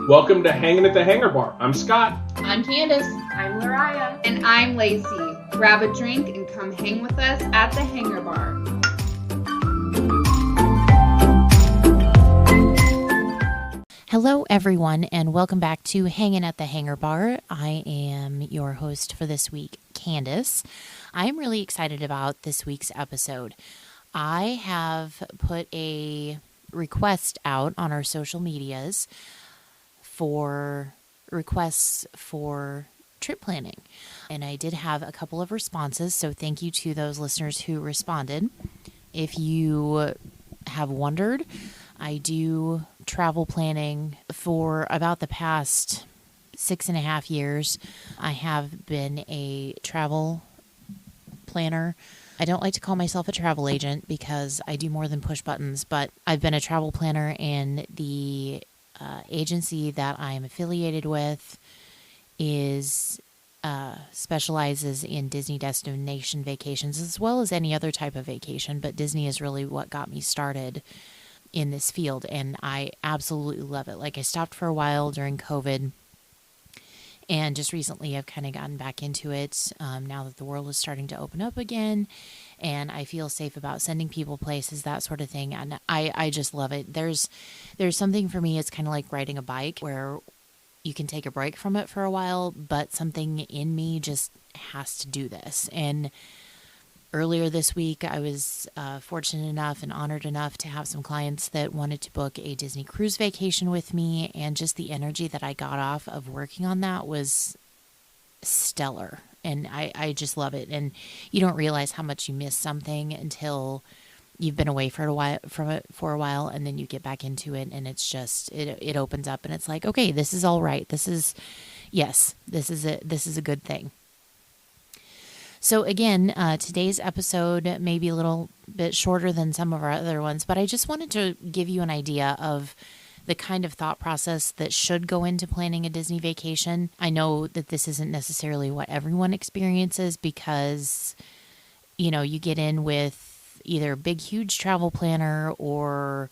Welcome to Hanging at the Hangar Bar. I'm Scott. I'm Candice. I'm Lariah. And I'm Lacey. Grab a drink and come hang with us at the Hangar Bar. Hello, everyone, and welcome back to Hanging at the Hangar Bar. I am your host for this week, Candice. I'm really excited about this week's episode. I have put a request out on our social medias for requests for trip planning. And I did have a couple of responses, so thank you to those listeners who responded. If you have wondered, I do travel planning for about the past 6.5 years. I have been a travel planner. I don't like to call myself a travel agent because I do more than push buttons, but I've been a travel planner, and the agency that I am affiliated with specializes in Disney destination vacations as well as any other type of vacation, but Disney is really what got me started in this field, and I absolutely love it. Like, I stopped for a while during COVID, and just recently I've kind of gotten back into it now that the world is starting to open up again, and I feel safe about sending people places, that sort of thing, and I just love it. There's something for me, it's kind of like riding a bike where you can take a break from it for a while, but something in me just has to do this. And earlier this week, I was fortunate enough and honored enough to have some clients that wanted to book a Disney cruise vacation with me, and just the energy that I got off of working on that was stellar, and I just love it. And you don't realize how much you miss something until you've been away for a while, and then you get back into it, and it's just it opens up, and it's like, okay, this is all right. This is a good thing. So again, today's episode may be a little bit shorter than some of our other ones, but I just wanted to give you an idea of the kind of thought process that should go into planning a Disney vacation. I know that this isn't necessarily what everyone experiences because, you get in with either a big, huge travel planner or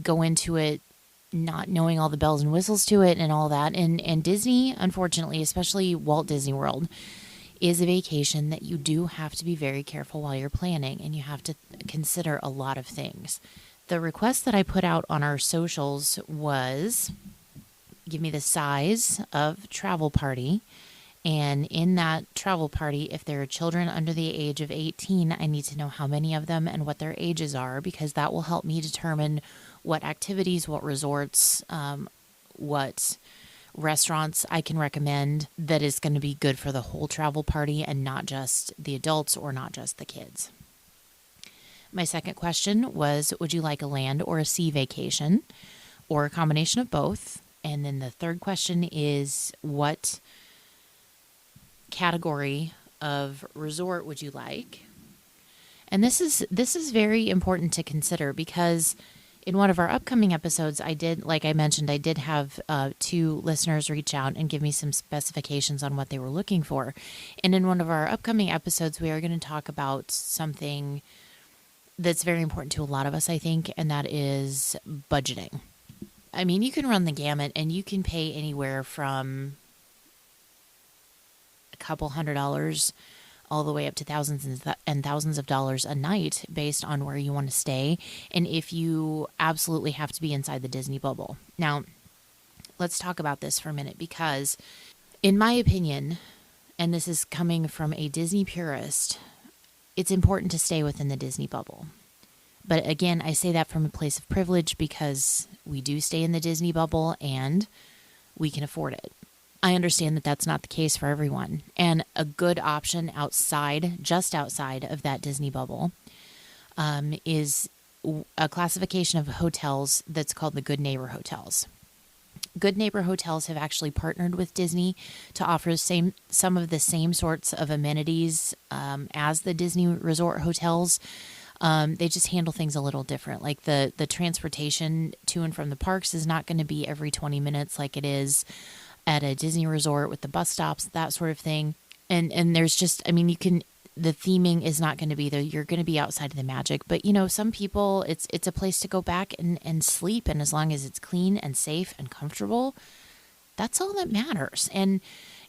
go into it not knowing all the bells and whistles to it and all that. And Disney, unfortunately, especially Walt Disney World, is a vacation that you do have to be very careful while you're planning, and you have to consider a lot of things. The request that I put out on our socials was, give me the size of travel party, and in that travel party, if there are children under the age of 18, I need to know how many of them and what their ages are, because that will help me determine what activities, what resorts, what restaurants I can recommend that is going to be good for the whole travel party and not just the adults or not just the kids. My second question was, would you like a land or a sea vacation or a combination of both? And then the third question is, what category of resort would you like? And this is very important to consider, because in one of our upcoming episodes, I did have 2 listeners reach out and give me some specifications on what they were looking for. And in one of our upcoming episodes, we are going to talk about something that's very important to a lot of us, I think, and that is budgeting. I mean, you can run the gamut, and you can pay anywhere from a couple $100 all the way up to thousands and thousands of dollars a night based on where you want to stay, and if you absolutely have to be inside the Disney bubble. Now, let's talk about this for a minute, because in my opinion, and this is coming from a Disney purist, it's important to stay within the Disney bubble. But again, I say that from a place of privilege because we do stay in the Disney bubble and we can afford it. I understand that that's not the case for everyone. And a good option just outside of that Disney bubble, is a classification of hotels that's called the Good Neighbor Hotels. Good Neighbor Hotels have actually partnered with Disney to offer some of the same sorts of amenities as the Disney Resort hotels. They just handle things a little different. Like the transportation to and from the parks is not going to be every 20 minutes like it is at a Disney resort with the bus stops, that sort of thing. And there's just, I mean, the theming is not going to be there. You're going to be outside of the magic. But, some people, it's a place to go back and sleep. And as long as it's clean and safe and comfortable, That's all that matters. And,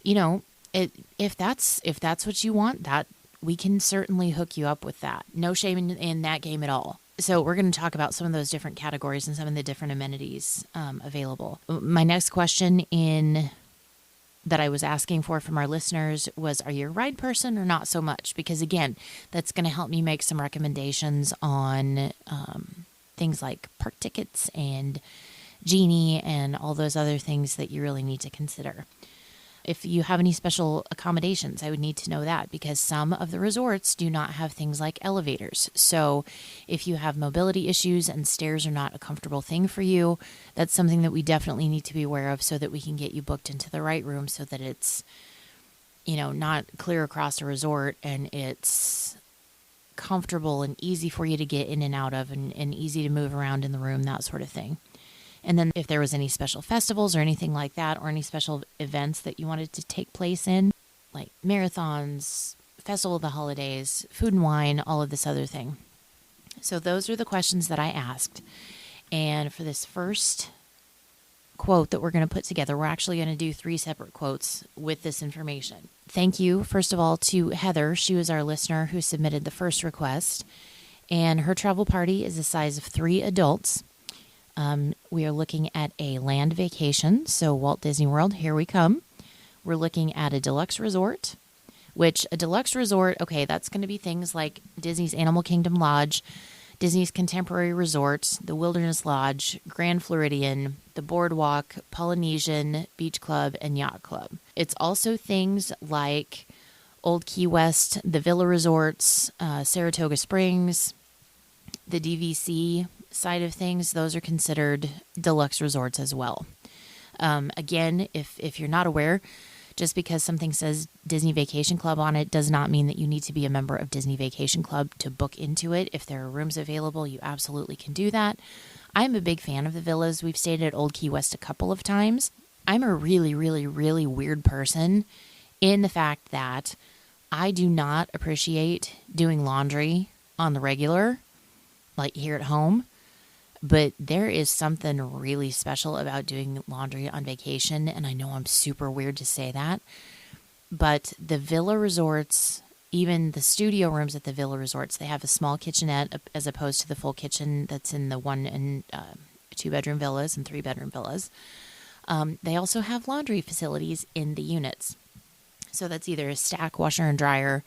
you know, if that's what you want, that we can certainly hook you up with that. No shame in that game at all. So we're going to talk about some of those different categories and some of the different amenities available. My next question that I was asking for from our listeners was, are you a ride person or not so much? Because again, that's going to help me make some recommendations on things like park tickets and Genie and all those other things that you really need to consider. If you have any special accommodations, I would need to know that, because some of the resorts do not have things like elevators. So if you have mobility issues and stairs are not a comfortable thing for you, that's something that we definitely need to be aware of so that we can get you booked into the right room so that it's, not clear across a resort and it's comfortable and easy for you to get in and out of and easy to move around in the room, that sort of thing. And then if there was any special festivals or anything like that, or any special events that you wanted to take place in, like marathons, Festival of the Holidays, Food and Wine, all of this other thing. So those are the questions that I asked. And for this first quote that we're going to put together, we're actually going to do 3 separate quotes with this information. Thank you, first of all, to Heather. She was our listener who submitted the first request. And her travel party is the size of 3 adults. We are looking at a land vacation, so Walt Disney World, here we come. We're looking at a deluxe resort, which a deluxe resort, okay, that's going to be things like Disney's Animal Kingdom Lodge, Disney's Contemporary Resort, the Wilderness Lodge, Grand Floridian, the Boardwalk, Polynesian, Beach Club, and Yacht Club. It's also things like Old Key West, the Villa Resorts, Saratoga Springs, the DVC side of things. Those are considered deluxe resorts as well. Again, if you're not aware, just because something says Disney Vacation Club on it does not mean that you need to be a member of Disney Vacation Club to book into it. If there are rooms available, you absolutely can do that. I'm a big fan of the villas. We've stayed at Old Key West a couple of times. I'm a really, really, really weird person in the fact that I do not appreciate doing laundry on the regular, like here at home. But there is something really special about doing laundry on vacation, and I know I'm super weird to say that, but the villa resorts, even the studio rooms at the villa resorts, they have a small kitchenette as opposed to the full kitchen that's in the 1 and 2 bedroom villas and 3 bedroom villas. They also have laundry facilities in the units. So that's either a stack washer and dryer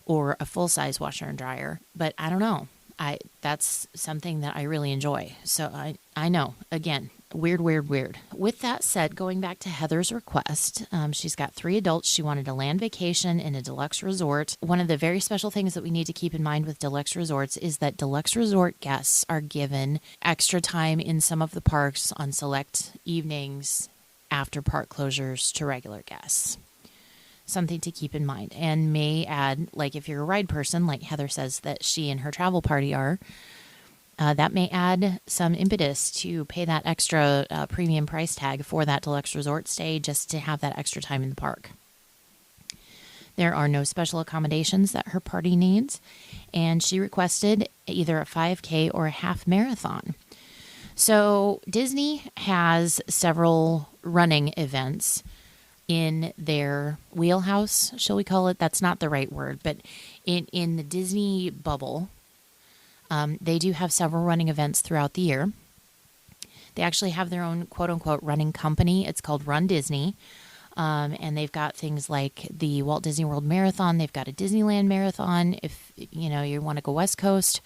or a full-size washer and dryer, but I don't know. That's something that I really enjoy. So I know, again, weird. With that said, going back to Heather's request, she's got 3 adults. She wanted a land vacation in a deluxe resort. One of the very special things that we need to keep in mind with deluxe resorts is that deluxe resort guests are given extra time in some of the parks on select evenings after park closures to regular guests. Something to keep in mind, and may add, like if you're a ride person, like Heather says that she and her travel party are, that may add some impetus to pay that extra premium price tag for that deluxe resort stay just to have that extra time in the park. There are no special accommodations that her party needs, and she requested either a 5K or a half marathon. So Disney has several running events in their wheelhouse, shall we call it? That's not the right word, but in the Disney bubble, they do have several running events throughout the year. They actually have their own quote-unquote running company. It's called Run Disney, and they've got things like the Walt Disney World Marathon. They've got a Disneyland Marathon. If you want to go West Coast,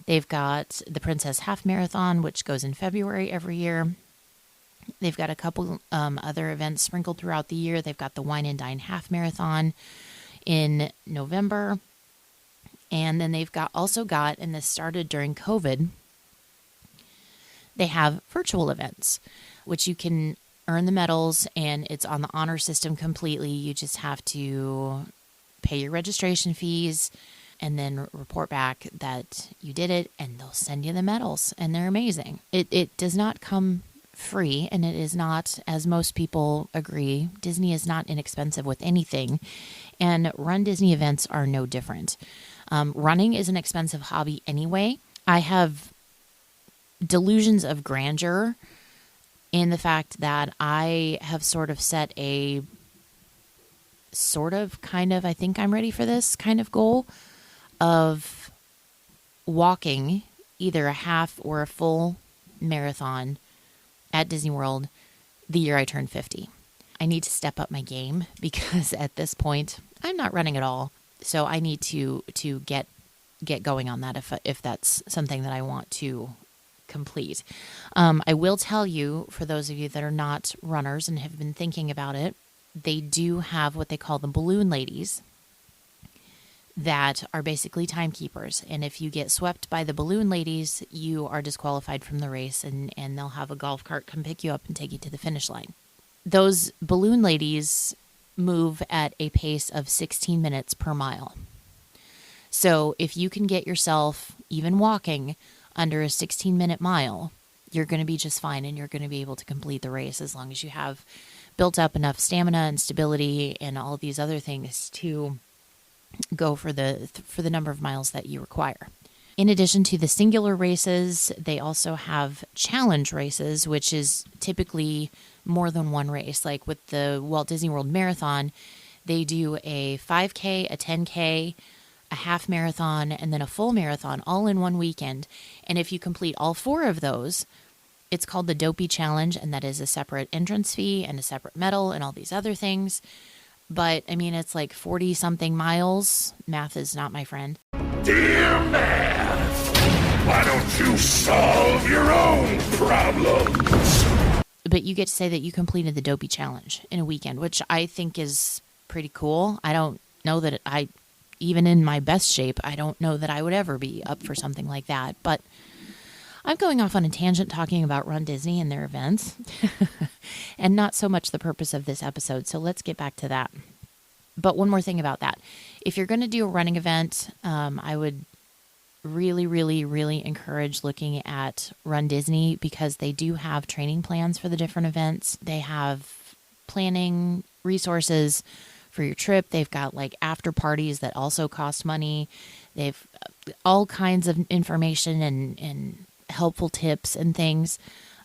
they've got the Princess Half Marathon, which goes in February every year. They've got a couple other events sprinkled throughout the year. They've got the Wine and Dine Half Marathon in November. And then they've also got, and this started during COVID, they have virtual events, which you can earn the medals, and it's on the honor system completely. You just have to pay your registration fees and then report back that you did it, and they'll send you the medals, and they're amazing. It does not come free, and it is not, as most people agree, Disney is not inexpensive with anything, and Run Disney events are no different. Running is an expensive hobby anyway. I have delusions of grandeur in the fact that I have sort of set a I think I'm ready for this kind of goal of walking either a half or a full marathon at Disney World the year I turn 50. I need to step up my game because at this point I'm not running at all. So I need to get going on that if that's something that I want to complete. I will tell you, for those of you that are not runners and have been thinking about it, they do have what they call the balloon ladies that are basically timekeepers. And if you get swept by the balloon ladies, you are disqualified from the race, and they'll have a golf cart come pick you up and take you to the finish line. Those balloon ladies move at a pace of 16 minutes per mile. So if you can get yourself, even walking, under a 16-minute mile, you're going to be just fine, and you're going to be able to complete the race as long as you have built up enough stamina and stability and all these other things to go for the number of miles that you require. In addition to the singular races, they also have challenge races, which is typically more than one race. Like with the Walt Disney World Marathon, they do a 5K, a 10K, a half marathon, and then a full marathon all in one weekend. And if you complete all 4 of those, it's called the Dopey Challenge, and that is a separate entrance fee and a separate medal and all these other things. But, I mean, it's like 40-something miles. Math is not my friend. Dear math, why don't you solve your own problems? But you get to say that you completed the Dopey Challenge in a weekend, which I think is pretty cool. I don't know that even in my best shape, I don't know that I would ever be up for something like that. But I'm going off on a tangent talking about Run Disney and their events and not so much the purpose of this episode. So let's get back to that. But one more thing about that. If you're going to do a running event, I would really, really, really encourage looking at Run Disney because they do have training plans for the different events. They have planning resources for your trip. They've got like after parties that also cost money. They've all kinds of information and helpful tips and things.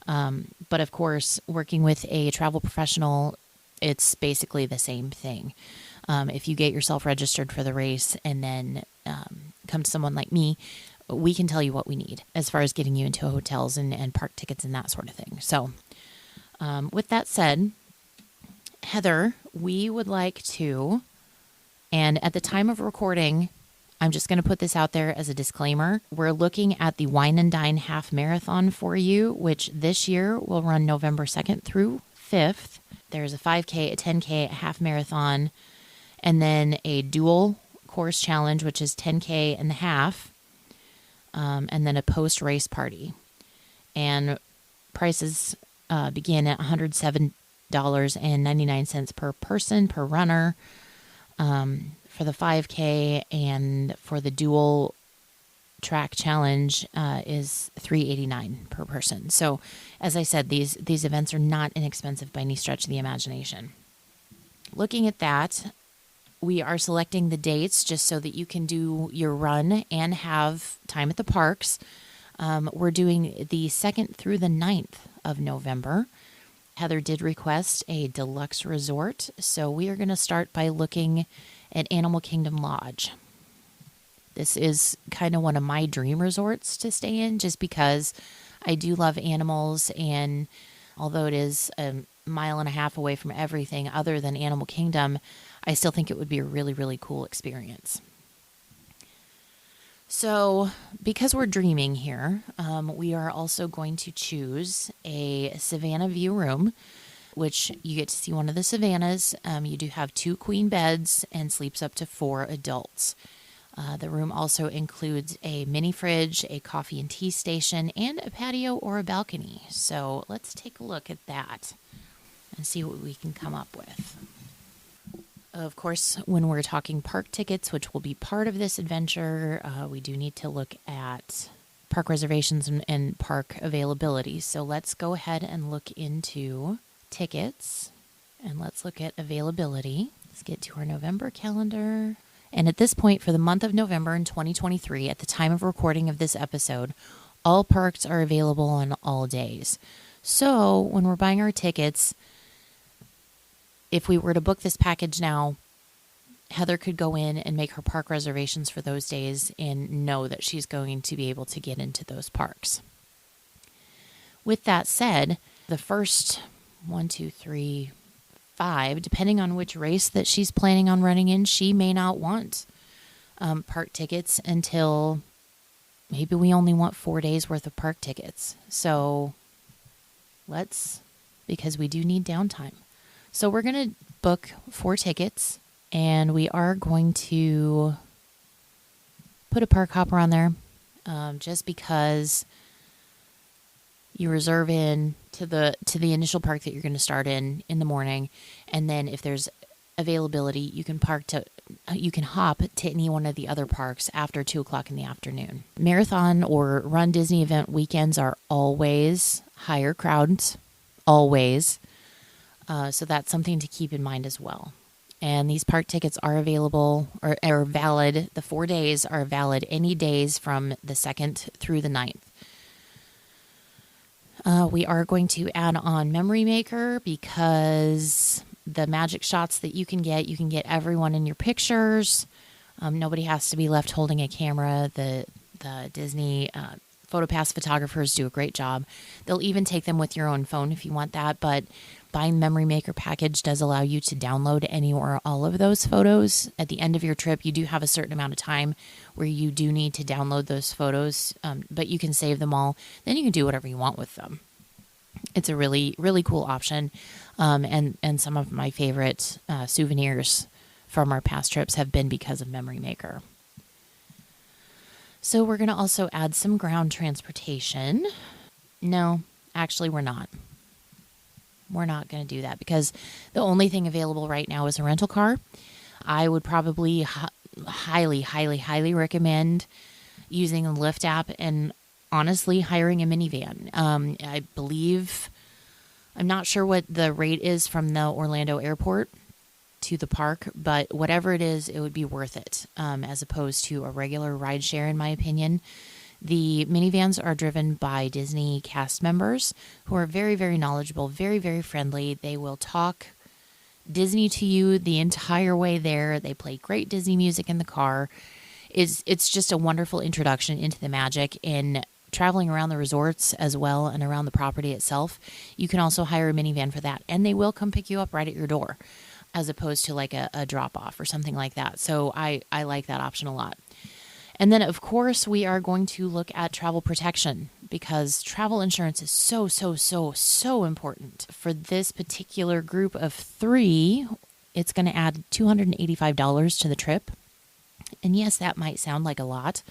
But of course, working with a travel professional, it's basically the same thing. If you get yourself registered for the race and then come to someone like me, we can tell you what we need as far as getting you into hotels and park tickets and that sort of thing. So with that said, Heather, we would like to, and at the time of recording, I'm just going to put this out there as a disclaimer. We're looking at the Wine and Dine Half Marathon for you, which this year will run November 2nd through 5th. There's a 5K, a 10K, a half marathon, and then a dual course challenge, which is 10K and a half, and then a post-race party. And prices begin at $107.99 per person, per runner. For the 5K, and for the dual track challenge is $389 per person. So as I said, these events are not inexpensive by any stretch of the imagination. Looking at that, we are selecting the dates just so that you can do your run and have time at the parks. We're doing the 2nd through the 9th of November. Heather did request a deluxe resort, so we are going to start by looking at Animal Kingdom Lodge. This is kind of one of my dream resorts to stay in just because I do love animals, and although it is a mile and a half away from everything other than Animal Kingdom, I still think it would be a really, really cool experience. So because we're dreaming here, we are also going to choose a Savannah View room, which you get to see one of the savannas. You do have 2 queen beds and sleeps up to 4 adults. The room also includes a mini fridge, a coffee and tea station, and a patio or a balcony. So let's take a look at that and see what we can come up with. Of course, when we're talking park tickets, which will be part of this adventure, we do need to look at park reservations and park availability. So let's go ahead and look into tickets and let's look at availability. Let's get to our November calendar. And at this point, for the month of November in 2023, at the time of recording of this episode, all parks are available on all days. So when we're buying our tickets, if we were to book this package now, Heather could go in and make her park reservations for those days and know that she's going to be able to get into those parks. With that said, the first 1, 2, 3, 5, depending on which race that she's planning on running in, she may not want park tickets until maybe we only want 4 days worth of park tickets. So because we do need downtime. So we're going to book 4 tickets, and we are going to put a park hopper on there just because you reserve in to the initial park that you're going to start in the morning, and then if there's availability, you can hop to any one of the other parks after 2:00 in the afternoon. Marathon or Run Disney event weekends are always higher crowds, always. So that's something to keep in mind as well. And these park tickets are available or are valid. The 4 days are valid any days from the 2nd through the 9th. We are going to add on Memory Maker because the magic shots that you can get everyone in your pictures. Nobody has to be left holding a camera. The Disney PhotoPass photographers do a great job. They'll even take them with your own phone if you want that, but buying Memory Maker package does allow you to download any or all of those photos. At the end of your trip, you do have a certain amount of time where you do need to download those photos, but you can save them all. Then you can do whatever you want with them. It's a really, really cool option, and some of my favorite souvenirs from our past trips have been because of Memory Maker. So we're going to also add some ground transportation. No, actually we're not. We're not going to do that because the only thing available right now is a rental car. I would probably highly, highly, highly recommend using the Lyft app and honestly hiring a minivan. I believe, I'm not sure what the rate is from the Orlando airport to the park, but whatever it is, it would be worth it as opposed to a regular ride share, in my opinion. The minivans are driven by Disney cast members who are very, very knowledgeable, very, very friendly. They will talk Disney to you the entire way there. They play great Disney music in the car. It's just a wonderful introduction into the magic in traveling around the resorts as well and around the property itself. You can also hire a minivan for that, and they will come pick you up right at your door as opposed to like a drop-off or something like that. So I like that option a lot. And then, of course, we are going to look at travel protection because travel insurance is so, so, so, so important. For this particular group of 3, it's going to add $285 to the trip. And yes, that might sound like a lot,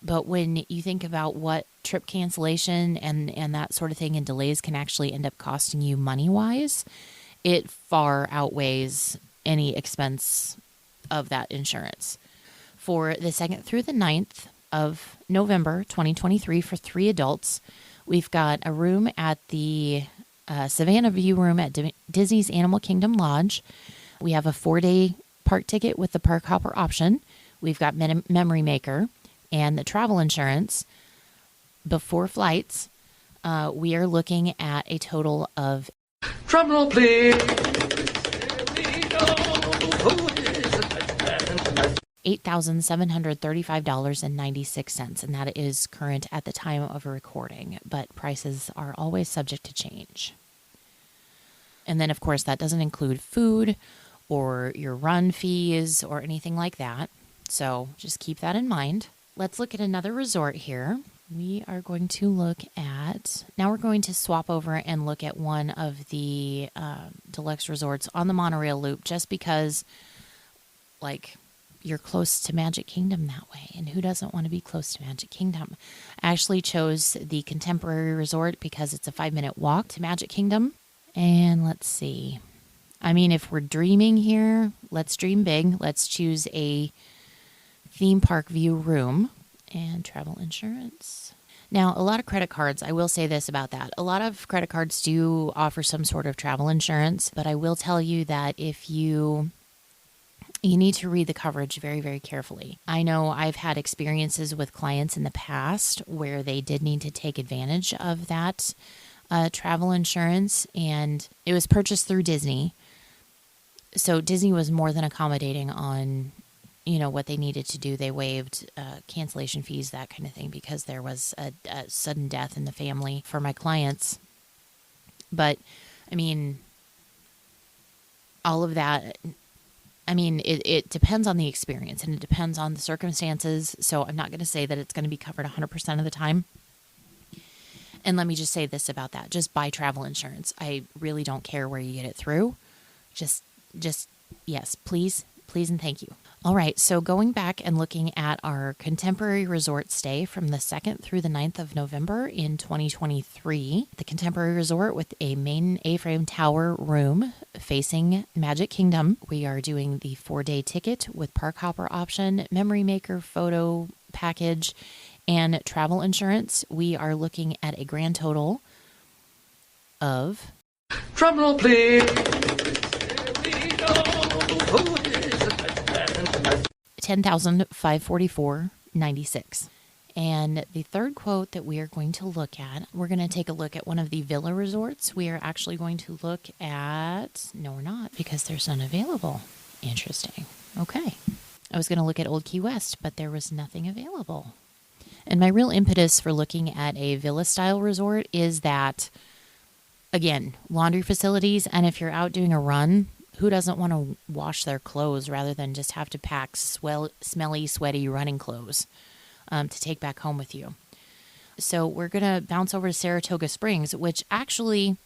but when you think about what trip cancellation and that sort of thing and delays can actually end up costing you money-wise, it far outweighs any expense of that insurance. For the 2nd through the 9th of November 2023 for 3 adults, we've got a room at the Savannah View room at Disney's Animal Kingdom Lodge. We have a 4-day park ticket with the park hopper option. We've got Memory Maker and the travel insurance. Before flights, we are looking at a total of Drum roll, please. $8,735.96, and that is current at the time of recording, but prices are always subject to change. And then, of course, that doesn't include food or your run fees or anything like that, so just keep that in mind. Let's look at another resort here. We are going to look at, now we're going to swap over and look at one of the deluxe resorts on the monorail loop just because, like, you're close to Magic Kingdom that way, and who doesn't want to be close to Magic Kingdom? I actually chose the Contemporary Resort because it's a 5-minute walk to Magic Kingdom. And let's see. I mean, if we're dreaming here, let's dream big. Let's choose a theme park view room and travel insurance. Now, a lot of credit cards, I will say this about that. A lot of credit cards do offer some sort of travel insurance, but I will tell you that if you need to read the coverage very, very carefully. I know I've had experiences with clients in the past where they did need to take advantage of that travel insurance, and it was purchased through Disney. So Disney was more than accommodating on, what they needed to do. They waived cancellation fees, that kind of thing, because there was a sudden death in the family for my clients. But, all of that, it depends on the experience and it depends on the circumstances. So I'm not going to say that it's going to be covered 100% of the time. And let me just say this about that. Just buy travel insurance. I really don't care where you get it through. Just yes, please, and thank you. All right, so going back and looking at our contemporary resort stay from the 2nd through the 9th of November in 2023, the contemporary resort with a main A-frame tower room facing Magic Kingdom. We are doing the 4-day ticket with park hopper option, memory maker photo package, and travel insurance. We are looking at a grand total of... Drumroll, please. $10,544.96. And the third quote that we are going to look at, we're going to take a look at one of the villa resorts. We are actually going to look at, no, we're not, because there's none available. Interesting. Okay. I was going to look at Old Key West, but there was nothing available. And my real impetus for looking at a villa-style resort is that, again, laundry facilities, and if you're out doing a run, who doesn't want to wash their clothes rather than just have to pack smelly, sweaty running clothes to take back home with you? So we're going to bounce over to Saratoga Springs, which actually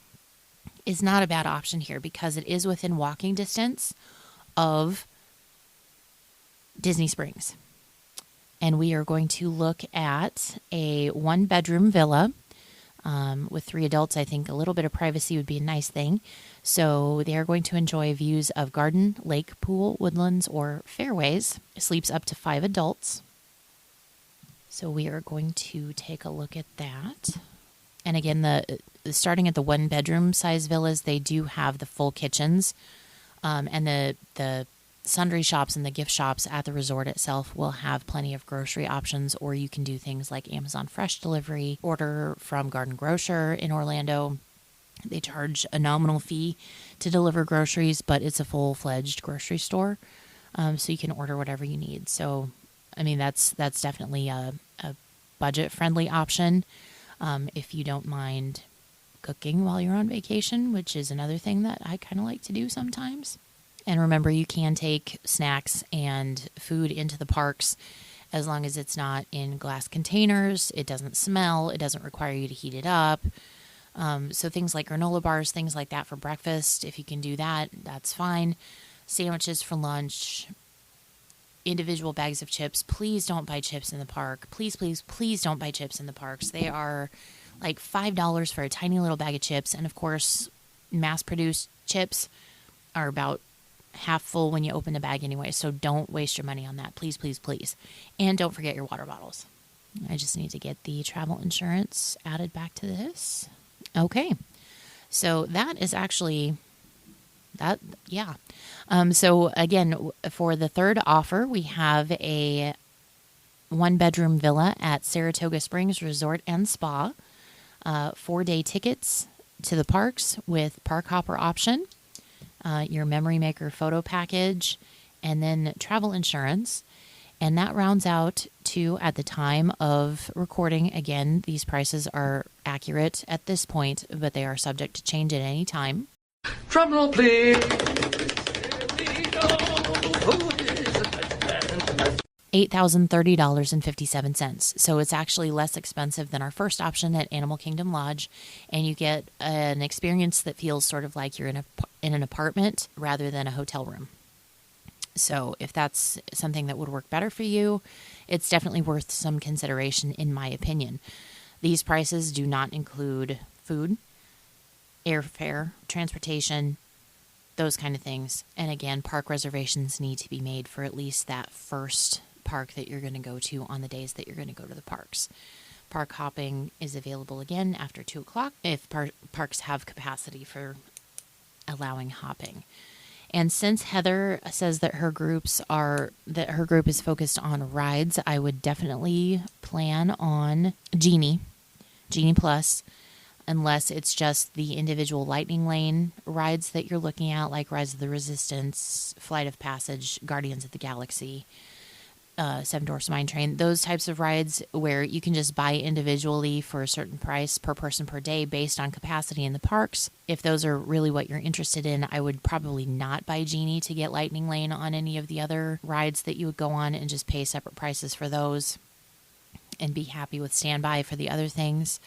is not a bad option here because it is within walking distance of Disney Springs. And we are going to look at a 1-bedroom villa. With 3 adults, I think a little bit of privacy would be a nice thing. So they are going to enjoy views of garden, lake, pool, woodlands, or fairways. It sleeps up to 5 adults. So we are going to take a look at that. And again, starting at the 1-bedroom size villas, they do have the full kitchens. And the sundry shops and the gift shops at the resort itself will have plenty of grocery options, or you can do things like Amazon Fresh delivery, order from Garden Grocer in Orlando. They charge a nominal fee to deliver groceries, but it's a full-fledged grocery store, so you can order whatever you need. So, that's definitely a budget-friendly option if you don't mind cooking while you're on vacation, which is another thing that I kind of like to do sometimes. And remember, you can take snacks and food into the parks as long as it's not in glass containers. It doesn't smell. It doesn't require you to heat it up. So things like granola bars, things like that for breakfast, if you can do that, that's fine. Sandwiches for lunch, individual bags of chips. Please don't buy chips in the park. Please, please, please don't buy chips in the parks. They are like $5 for a tiny little bag of chips. And of course, mass-produced chips are about half full when you open the bag anyway, so don't waste your money on that. Please, please, please. And don't forget your water bottles. I just need to get the travel insurance added back to this. Okay. So that is actually that, yeah. So again, for the third offer, we have a 1-bedroom villa at Saratoga Springs Resort and Spa, 4-day tickets to the parks with park hopper option, your memory maker photo package, and then travel insurance. And that rounds out to, at the time of recording, again, these prices are accurate at this point, but they are subject to change at any time. Drumroll, please. $8,030.57. So it's actually less expensive than our first option at Animal Kingdom Lodge, and you get an experience that feels sort of like you're in an apartment rather than a hotel room. So if that's something that would work better for you, it's definitely worth some consideration, in my opinion. These prices do not include food, airfare, transportation, those kind of things. And again, park reservations need to be made for at least that first park that you're going to go to on the days that you're going to go to the parks. Park hopping is available again after 2 o'clock if parks have capacity for allowing hopping. And since Heather says that her group is focused on rides, I would definitely plan on Genie Plus. unless it's just the individual Lightning Lane rides that you're looking at, like Rise of the Resistance, Flight of Passage, Guardians of the Galaxy, Seven Dwarfs Mine Train, those types of rides where you can just buy individually for a certain price per person per day based on capacity in the parks. If those are really what you're interested in, I would probably not buy Genie to get Lightning Lane on any of the other rides that you would go on, and just pay separate prices for those and be happy with standby for the other things.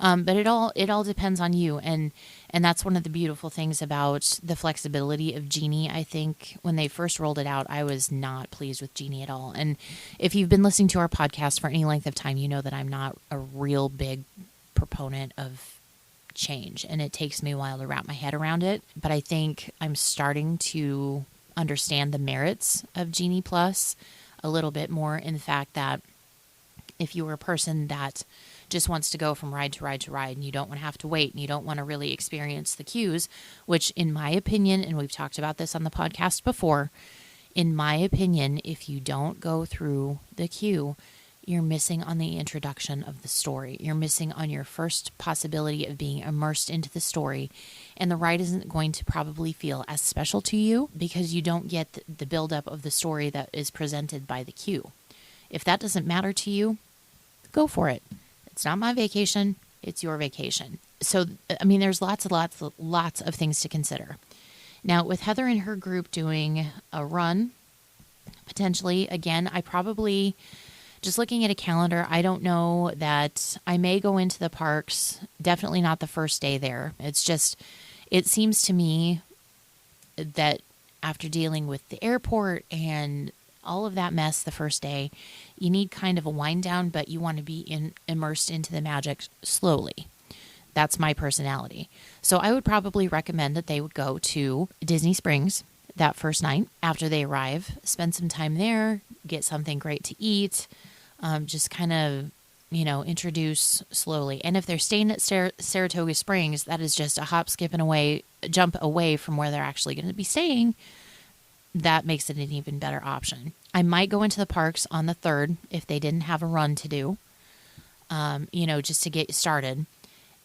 But it all depends on you, and that's one of the beautiful things about the flexibility of Genie. I think when they first rolled it out, I was not pleased with Genie at all. And if you've been listening to our podcast for any length of time, you know that I'm not a real big proponent of change, and it takes me a while to wrap my head around it. But I think I'm starting to understand the merits of Genie Plus a little bit more, in the fact that if you were a person that just wants to go from ride to ride to ride, and you don't want to have to wait, and you don't want to really experience the queues, which in my opinion, and we've talked about this on the podcast before, in my opinion, if you don't go through the queue, you're missing on the introduction of the story. You're missing on your first possibility of being immersed into the story, and the ride isn't going to probably feel as special to you because you don't get the buildup of the story that is presented by the queue. If that doesn't matter to you, go for it. It's not my vacation. It's your vacation. So, I mean, there's lots of things to consider. Now, with Heather and her group doing a run, potentially, again, I probably, just looking at a calendar, I don't know that I may go into the parks. Definitely not the first day there. It's just, it seems to me that after dealing with the airport and all of that mess the first day, you need kind of a wind down, but you want to be immersed into the magic slowly. That's my personality. So I would probably recommend that they would go to Disney Springs that first night after they arrive, spend some time there, get something great to eat, just kind of, introduce slowly. And if they're staying at Saratoga Springs, that is just a hop, skip, and jump away from where they're actually going to be staying. That makes it an even better option. I might go into the parks on the 3rd if they didn't have a run to do, just to get started.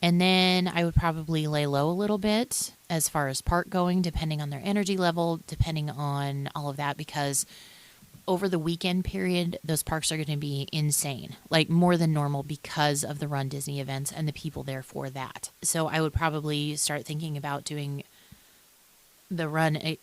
And then I would probably lay low a little bit as far as park going, depending on their energy level, depending on all of that, because over the weekend period, those parks are going to be insane, like more than normal because of the Run Disney events and the people there for that. So I would probably start thinking about doing the run,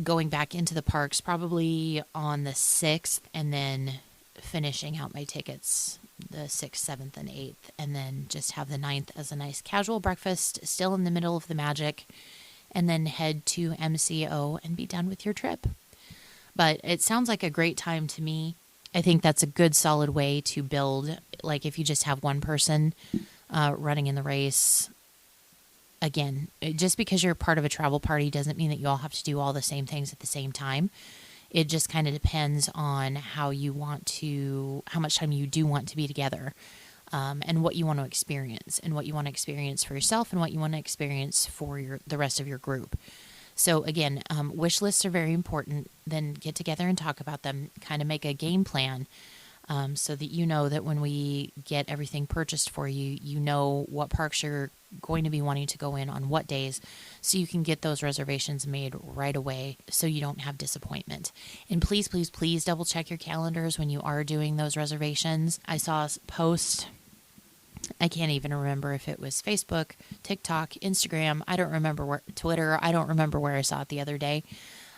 going back into the parks probably on the 6th, and then finishing out my tickets the 6th, 7th, and 8th, and then just have the 9th as a nice casual breakfast, still in the middle of the magic, and then head to MCO and be done with your trip. But it sounds like a great time to me. I think that's a good solid way to build, like if you just have one person running in the race. Again, just because you're part of a travel party doesn't mean that you all have to do all the same things at the same time. It just kind of depends on how much time you do want to be together, and what you want to experience, and what you want to experience for yourself, and what you want to experience for the rest of your group. So again, wish lists are very important. Then get together and talk about them, kind of make a game plan, so that you know that when we get everything purchased for you, you know what parks you're going to be wanting to go in on what days, so you can get those reservations made right away so you don't have disappointment. And please, please, please double check your calendars when you are doing those reservations. I saw a post, I can't even remember if it was Facebook, TikTok, Instagram, I don't remember Twitter, I don't remember where I saw it the other day,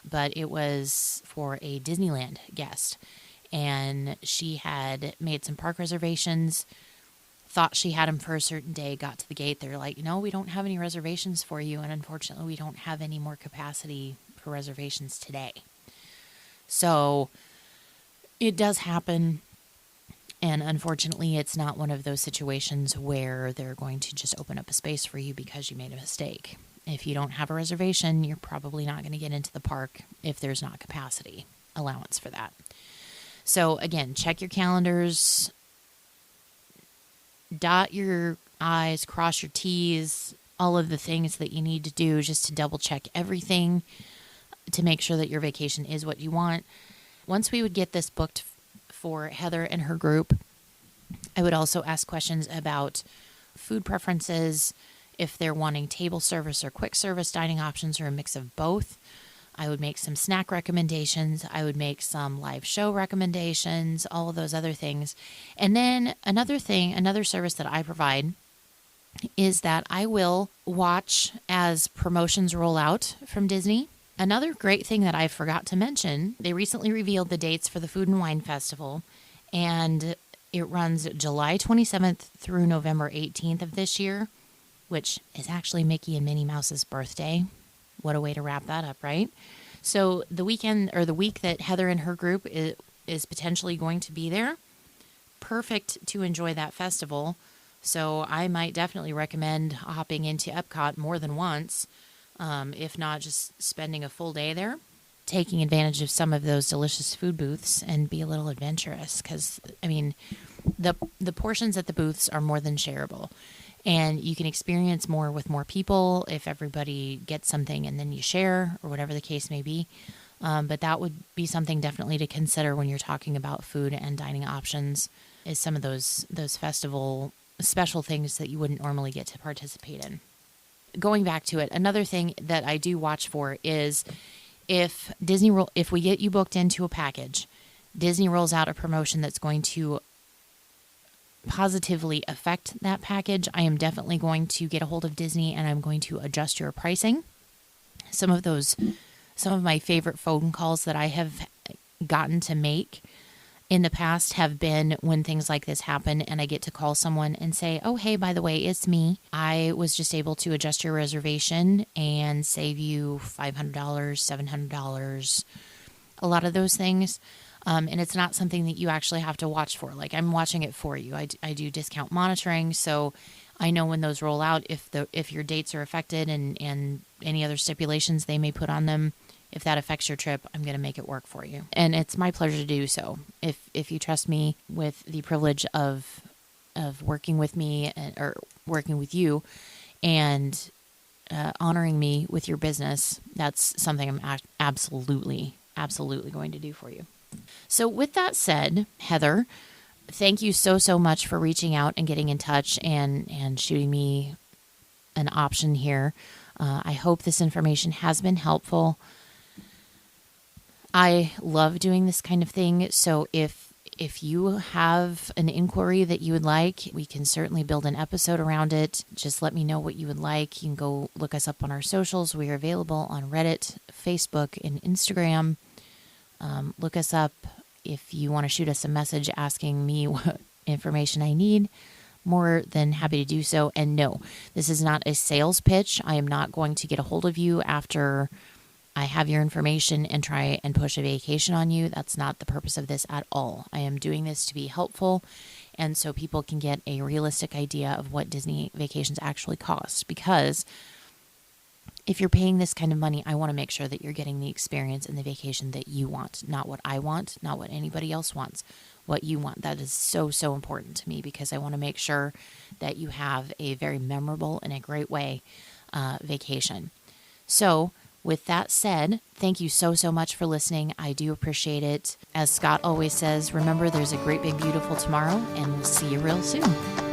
but it was for a Disneyland guest. And she had made some park reservations, thought she had them for a certain day, got to the gate. They're like, no, we don't have any reservations for you. And unfortunately, we don't have any more capacity for reservations today. So it does happen. And unfortunately, it's not one of those situations where they're going to just open up a space for you because you made a mistake. If you don't have a reservation, you're probably not going to get into the park if there's not capacity allowance for that. So again, check your calendars, dot your I's, cross your T's, all of the things that you need to do just to double check everything to make sure that your vacation is what you want. Once we would get this booked for Heather and her group, I would also ask questions about food preferences, if they're wanting table service or quick service dining options or a mix of both. I would make some snack recommendations. I would make some live show recommendations, all of those other things. And then another service that I provide is that I will watch as promotions roll out from Disney. Another great thing that I forgot to mention, they recently revealed the dates for the Food and Wine Festival, and it runs July 27th through November 18th of this year, which is actually Mickey and Minnie Mouse's birthday. What a way to wrap that up, right? So the weekend or the week that Heather and her group is potentially going to be there, perfect to enjoy that festival. So I might definitely recommend hopping into Epcot more than once, if not just spending a full day there, taking advantage of some of those delicious food booths and be a little adventurous. Because, I mean, the portions at the booths are more than shareable. And you can experience more with more people if everybody gets something and then you share or whatever the case may be. But that would be something definitely to consider when you're talking about food and dining options, is some of those festival special things that you wouldn't normally get to participate in. Going back to it, another thing that I do watch for is if we get you booked into a package, Disney rolls out a promotion that's going to positively affect that package, I am definitely going to get a hold of Disney and I'm going to adjust your pricing. Some of my favorite phone calls that I have gotten to make in the past have been when things like this happen and I get to call someone and say, oh, hey, by the way, it's me. I was just able to adjust your reservation and save you $500, $700, a lot of those things. And it's not something that you actually have to watch for. Like, I'm watching it for you. I do discount monitoring, so I know when those roll out, if your dates are affected and any other stipulations they may put on them. If that affects your trip, I'm going to make it work for you. And it's my pleasure to do so. If you trust me with the privilege of working with me or working with you and honoring me with your business, that's something I'm absolutely going to do for you. So with that said, Heather, thank you so much for reaching out and getting in touch and shooting me an option here. I hope this information has been helpful. I love doing this kind of thing. So if you have an inquiry that you would like, we can certainly build an episode around it. Just let me know what you would like. You can go look us up on our socials. We are available on Reddit, Facebook, and Instagram. Look us up if you want to shoot us a message asking me what information I need. More than happy to do so. And no, this is not a sales pitch. I am not going to get a hold of you after I have your information and try and push a vacation on you. That's not the purpose of this at all. I am doing this to be helpful and so people can get a realistic idea of what Disney vacations actually cost. Because if you're paying this kind of money, I want to make sure that you're getting the experience and the vacation that you want, not what I want, not what anybody else wants, what you want. That is so important to me because I want to make sure that you have a very memorable and a great way vacation. So with that said, thank you so much for listening. I do appreciate it. As Scott always says, remember there's a great big beautiful tomorrow, and we'll see you real soon.